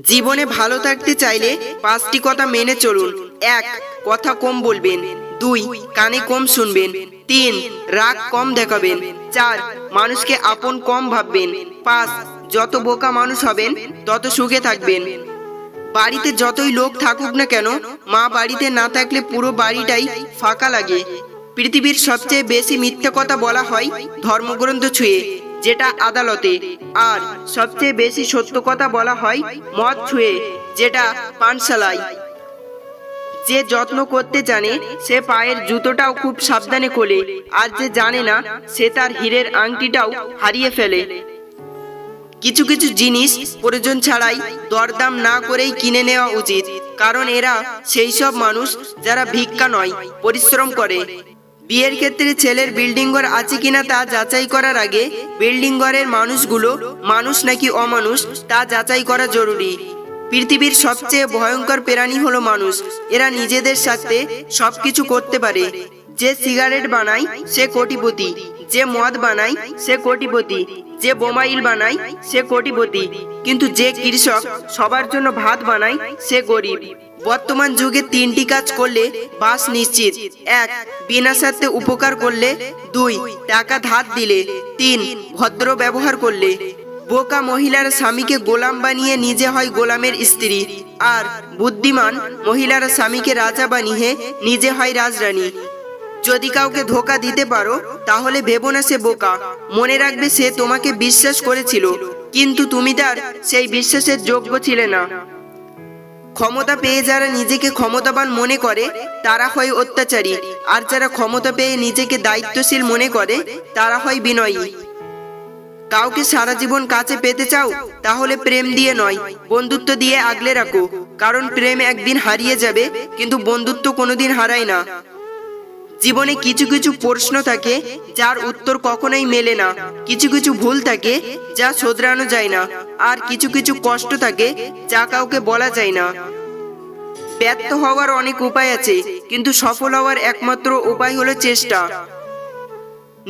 জীবনে ভালো থাকতে চাইলে 5টি কথা মেনে চলুন। 1. কথা কম বলবেন। 2. কানে কম শুনবেন। 3. রাগ কম দেখাবেন। 4. মানুষকে আপন কম ভাববেন। 5. যত বোকা মানুষ হবেন তত সুখে থাকবেন। বাড়িতে যতই লোক থাকুক না কেন, মা বাড়িতে না থাকলে পুরো বাড়িটাই ফাঁকা লাগে। পৃথিবীর সবচেয়ে বেশি মিথ্যে কথা বলা হয় ধর্মগ্রন্থ ছুঁয়ে, যেটা আদালতে। আর সবচেয়ে বেশি সত্য কথা বলা হয় মদ ছুঁয়ে, যেটা পানশালায়। যে যত্ন করতে জানে সে পায়ের জুতোটাও খুব সাবধানে খোলে, আর যে জানে না সে তার হীরের আংটিটাও হারিয়ে ফেলে। কিছু কিছু জিনিস প্রয়োজন ছাড়াই দরদাম না করেই কিনে নেওয়া উচিত, কারণ এরা সেই সব মানুষ যারা ভিক্ষা নয়, পরিশ্রম করে। বিয়ের ক্ষেত্রে ছেলের বিল্ডিং ঘর আছে কিনা তা যাচাই করার আগে বিল্ডিং ঘরের মানুষগুলো মানুষ নাকি অমানুষ তা যাচাই করা জরুরি। পৃথিবীর সবচেয়ে ভয়ঙ্কর প্রাণী হলো মানুষ। এরা নিজেদের সাথে সবকিছু করতে পারে। যে সিগারেট বানায় সে কোটিপতি, যে মদ বানায় সে কোটিপতি, যে মোবাইল বানায় সে কোটিপতি, কিন্তু যে কৃষক সবার জন্য ভাত বানায় সে গরিব। বর্তমান যুগে 3টি কাজ করলে বাস নিশ্চিত। 1. বিনা স্বার্থে উপকার করলে। 2. টাকা ধার দিলে। 3. ভদ্র ব্যবহার করলে। বোকা মহিলার স্বামীকে গোলাম বানিয়ে নিজে হয় গোলামের স্ত্রী, আর বুদ্ধিমান মহিলার স্বামীকে রাজা বানিয়ে নিজে হয় রাজরানী। যদি কাউকে ধোকা দিতে পারো তাহলে ভেবো না সে বোকা, মনে রাখবে সে তোমাকে বিশ্বাস করেছিল, কিন্তু তুমি তার সেই বিশ্বাসের যোগ্য ছিলে না। ক্ষমতা পেয়ে যারা নিজেকে ক্ষমতাবান মনে করে তারা হয় অত্যাচারী, আর যারা ক্ষমতা পেয়ে নিজেকে দায়িত্বশীল মনে করে তারা হয় বিনয়ী। কাউকে সারা জীবন কাছে পেতে চাও তাহলে প্রেম দিয়ে নয়, বন্ধুত্ব দিয়ে আগলে রাখো, কারণ প্রেম একদিন হারিয়ে যাবে কিন্তু বন্ধুত্ব কোনোদিন হারায় না। জীবনে কিছু কিছু প্রশ্ন থাকে যার উত্তর কখনোই মেলে না, কিছু কিছু ভুল থাকে যা শোধরানো যায় না, আর কিছু কিছু কষ্ট থাকে যা কাউকে বলা যায় না। ব্যর্থ হওয়ার অনেক উপায় আছে, কিন্তু সফল হওয়ার একমাত্র উপায় হলো চেষ্টা।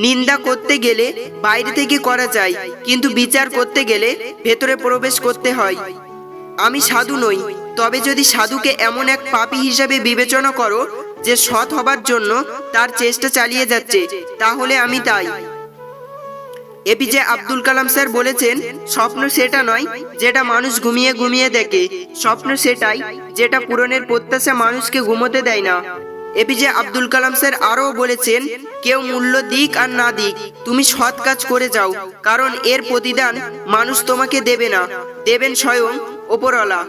নিন্দা করতে গেলে বাইরে থেকে করা যায়, কিন্তু বিচার করতে গেলে ভেতরে প্রবেশ করতে হয়। আমি সাধু নই, তবে যদি সাধুকে এমন এক পাপী হিসাবে বিবেচনা করো যে সৎ হবার জন্য তার চেষ্টা চালিয়ে যাচ্ছে, তাহলে আমি তাই। এপিজে আব্দুল কালাম স্যার বলেছেন, স্বপ্ন সেটা নয় যেটা মানুষ ঘুমিয়ে ঘুমিয়ে দেখে, স্বপ্ন সেটাই যেটা পূরণের প্রত্যাশা মানুষকে ঘুমোতে দেয় না। এপিজে আব্দুল কালাম স্যার আরও বলেছেন, কেউ মূল্য দিক আর না দিক, তুমি সৎ কাজ করে যাও, কারণ এর প্রতিদান মানুষ তোমাকে দেবে না, দেবেন স্বয়ং ওপরওয়ালা।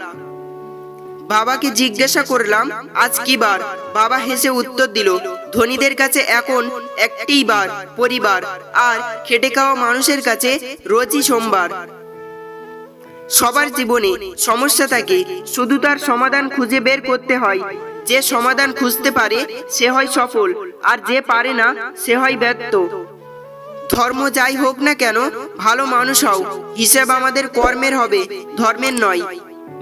বাবাকে জিজ্ঞাসা করলাম আজ কি বার? বাবা হেসে উত্তর দিল, ধনীদের কাছে এখন একটিই বার, পরিবার, আর খেটে খাওয়া মানুষের কাছে রোজই সোমবার। সবার জীবনে সমস্যা থাকে, শুধু তার সমাধান খুঁজে বের করতে হয়। যে সমাধান খুঁজতে পারে সে হয় সফল, আর যে পারে না সে হয় ব্যর্থ। ধর্ম যাই হোক না কেন, ভালো মানুষ হও, হিসাব আমাদের কর্মের হবে, ধর্মের নয়।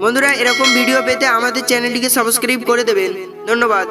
বন্ধুরা, এরকম ভিডিও পেতে আমাদের চ্যানেলটিকে সাবস্ক্রাইব করে দেবেন। ধন্যবাদ।